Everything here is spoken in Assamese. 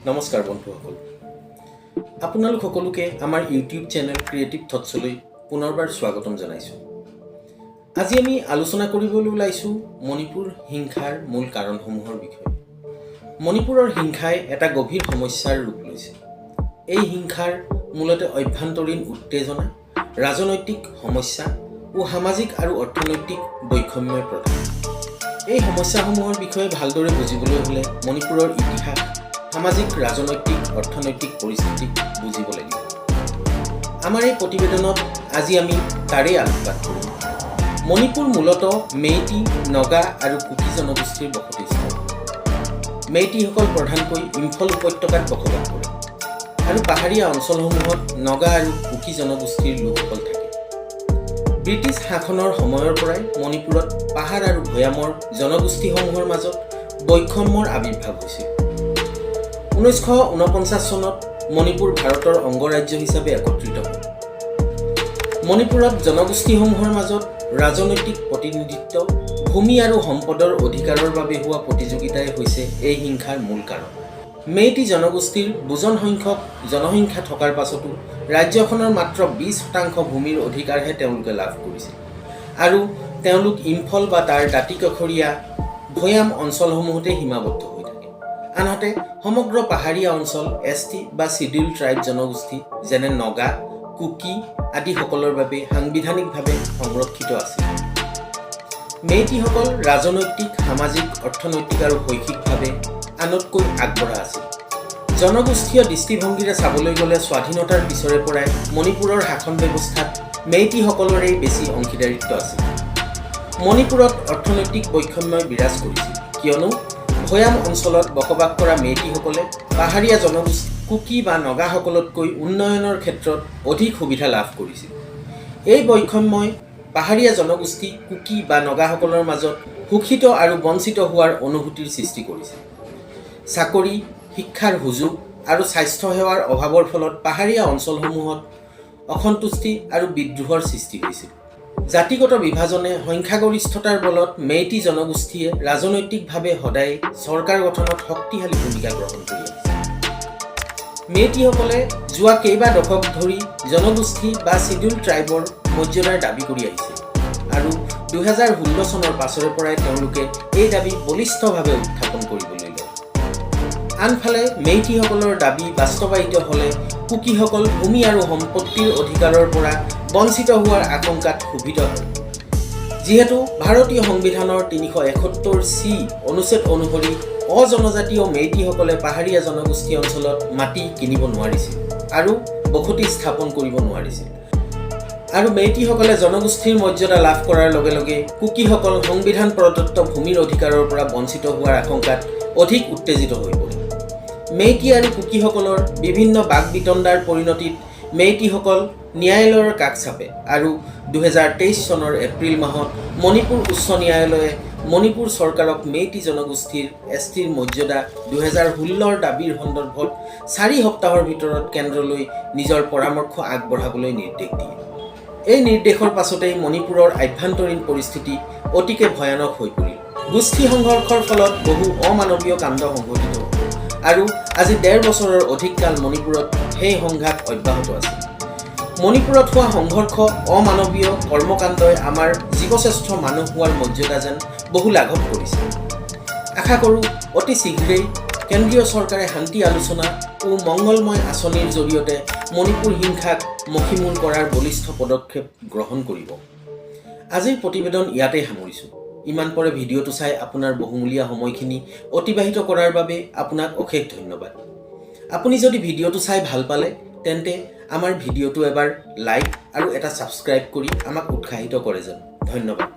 নমস্কাৰ বন্ধুসকল আপোনালোক সকলোকে আমাৰ ইউটিউব চেনেল ক্ৰিয়েটিভ থটছলৈ পুনৰবাৰ স্বাগতম জনাইছোঁ। আজি আমি আলোচনা কৰিবলৈ ওলাইছোঁ মণিপুৰ হিংসাৰ মূল কাৰণসমূহৰ বিষয়ে। মণিপুৰৰ হিংসাই এটা গভীৰ সমস্যাৰ ৰূপ লৈছে। এই হিংসাৰ মূলতে অভ্যন্তৰীণ উত্তেজনা, ৰাজনৈতিক সমস্যা ও সামাজিক আৰু অৰ্থনৈতিক বৈষম্যৰ প্ৰধান। এই সমস্যাসমূহৰ বিষয়ে ভালদৰে বুজিবলৈ হ'লে মণিপুৰৰ ইতিহাস, সামাজিক, ৰাজনৈতিক, অৰ্থনৈতিক পৰিস্থিতি বুজিব লাগিব। আমাৰ এই প্ৰতিবেদনত আজি আমি তাৰেই আলোকপাত কৰিম। মণিপুৰ মূলতঃ মেইটি, নগা আৰু কুকি জনগোষ্ঠীৰ বসতিস্থল। মেইটিসকল প্ৰধানকৈ ইম্ফল উপত্যকাত বসবাস কৰে আৰু পাহাৰীয়া অঞ্চলসমূহত নগা আৰু কুকি জনগোষ্ঠীৰ লোকসকল থাকে। ব্ৰিটিছ শাসনৰ সময়ৰ পৰাই মণিপুৰত পাহাৰ আৰু ভৈয়ামৰ জনগোষ্ঠীসমূহৰ মাজত বৈষম্যৰ আৱিৰ্ভাৱ হৈছিল। 1949 চনত মণিপুৰ ভাৰতৰ অংগৰাজ্য হিচাপে একত্ৰিত হয়। মণিপুৰত জনগোষ্ঠীসমূহৰ মাজত ৰাজনৈতিক প্ৰতিনিধিত্ব, ভূমি আৰু সম্পদৰ অধিকাৰৰ বাবে হোৱা প্ৰতিযোগিতাই হৈছে এই হিংসাৰ মূল কাৰণ। মেইটি জনগোষ্ঠীৰ বুজন সংখ্যক জনসংখ্যা থকাৰ পাছতো ৰাজ্যখনৰ মাত্ৰ 20% ভূমিৰ অধিকাৰহে তেওঁলোকে লাভ কৰিছিল আৰু তেওঁলোক ইম্ফল বা তাৰ দাঁতিকাষৰীয়া ভৈয়াম অঞ্চলসমূহতে সীমাবদ্ধ হৈ থাকে। আনহাতে সমগ্ৰ পাহাৰীয়া অঞ্চল এছটি বা শিডিউল ট্ৰাইব জনগোষ্ঠী যেনে নগা, কুকি আদিসকলৰ বাবে সাংবিধানিকভাৱে সংৰক্ষিত আছিল। মেইটিসকল ৰাজনৈতিক, সামাজিক, অৰ্থনৈতিক আৰু শৈক্ষিকভাৱে আনতকৈ আগবঢ়া আছিল। জনগোষ্ঠীয় দৃষ্টিভংগীৰে চাবলৈ গ'লে স্বাধীনতাৰ পিছৰে পৰাই মণিপুৰৰ শাসন ব্যৱস্থাত মেইটিসকলৰেই বেছি অংশীদাৰিত্ব আছিল। মণিপুৰত অৰ্থনৈতিক বৈষম্যই বিৰাজ কৰিছিল, কিয়নো ভৈয়াম অঞ্চলত বসবাস কৰা মেইটিসকলে পাহাৰীয়া জনগোষ্ঠী কুকি বা নগাসকলতকৈ উন্নয়নৰ ক্ষেত্ৰত অধিক সুবিধা লাভ কৰিছিল। এই বৈষম্যই পাহাৰীয়া জনগোষ্ঠী কুকি বা নগাসকলৰ মাজত শোষিত আৰু বঞ্চিত হোৱাৰ অনুভূতিৰ সৃষ্টি কৰিছিল। চাকৰি, শিক্ষাৰ সুযোগ আৰু স্বাস্থ্যসেৱাৰ অভাৱৰ ফলত পাহাৰীয়া অঞ্চলসমূহত অসন্তুষ্টি আৰু বিদ্ৰোহৰ সৃষ্টি হৈছিল। জাতিগত বিভাজনে সংখ্যাগৰিষ্ঠতাৰ বলত মেইটি জনগোষ্ঠীয়ে ৰাজনৈতিকভাৱে সদায় চৰকাৰ গঠনত শক্তিশালী ভূমিকা গ্ৰহণ কৰি আহিছে। মেইটিসকলে যোৱা কেইবা দশক ধৰি জনগোষ্ঠী বা শিডিউল ট্ৰাইবৰ মৰ্যাদাৰ দাবী কৰি আহিছে আৰু 2016 চনৰ পাছৰে পৰাই তেওঁলোকে এই দাবী বলিষ্ঠভাৱে উত্থাপন কৰিবলৈ লয়। আনফালে মেইটিসকলৰ দাবী বাস্তৱায়িত হ'লে কুকিসকল ভূমি আৰু সম্পত্তিৰ অধিকাৰৰ পৰা বঞ্চিত হোৱাৰ আশংকাত শোভিত হয়। যিহেতু ভাৰতীয় সংবিধানৰ 371(c) অনুচ্ছেদ অনুসৰি অজনজাতীয় মেইটিসকলে পাহাৰীয়া জনগোষ্ঠী অঞ্চলত মাটি কিনিব নোৱাৰিছিল আৰু বসতি স্থাপন কৰিব নোৱাৰিছিল, আৰু মেইটিসকলে জনগোষ্ঠীৰ মৰ্যাদা লাভ কৰাৰ লগে লগে কুকিসকল সংবিধান প্ৰদত্ত ভূমিৰ অধিকাৰৰ পৰা বঞ্চিত হোৱাৰ আশংকাত অধিক উত্তেজিত হৈ পৰে। মেইটি আৰু কুকিসকলৰ বিভিন্ন বাক বিতণ্ডাৰ পৰিণতিত মেইটিসকল ন্যায়ালয়ৰ কাষ চাপে আৰু 2023 চনৰ এপ্ৰিল মাহত মণিপুৰ উচ্চ ন্যায়ালয়ে মণিপুৰ চৰকাৰক মেইটি জনগোষ্ঠীৰ এছটিৰ মৰ্যাদা 2016ৰ দাবীৰ সন্দৰ্ভত 4 সপ্তাহৰ ভিতৰত কেন্দ্ৰলৈ নিজৰ পৰামৰ্শ আগবঢ়াবলৈ নিৰ্দেশ দিয়ে। এই নিৰ্দেশৰ পাছতেই মণিপুৰৰ আভ্যন্তৰীণ পৰিস্থিতি অতিকে ভয়ানক হৈ পৰিল। গোষ্ঠী সংঘৰ্ষৰ ফলত বহু অমানৱীয় কাণ্ড সংঘটিত হ'ল আৰু আজি 1.5 বছৰৰ অধিক কাল মণিপুৰত সেই সংঘাত অব্যাহত আছে। মণিপুৰত হোৱা সংঘৰ্ষ, অমানৱীয় কৰ্মকাণ্ডই আমাৰ জীৱশ্ৰেষ্ঠ মানুহ হোৱাৰ মৰ্যাদা যেন বহু লাঘৱ কৰিছে। আশা কৰোঁ অতি শীঘ্ৰেই কেন্দ্ৰীয় চৰকাৰে শান্তি আলোচনা ও মংগলময় আঁচনিৰ জৰিয়তে মণিপুৰ হিংসাক মষিমূল কৰাৰ বলিষ্ঠ পদক্ষেপ গ্ৰহণ কৰিব। আজিৰ প্ৰতিবেদন ইয়াতেই সামৰিছোঁ। ইমান পৰে ভিডিঅ'টো চাই আপোনাৰ বহুমূলীয়া সময়খিনি অতিবাহিত কৰাৰ বাবে আপোনাক অশেষ ধন্যবাদ। আপুনি যদি ভিডিঅ'টো চাই ভাল পালে তেন্তে আমাৰ ভিডিঅ'টো এবাৰ লাইক আৰু এটা ছাবস্ক্ৰাইব কৰি আমাক উৎসাহিত কৰে যেন। ধন্যবাদ।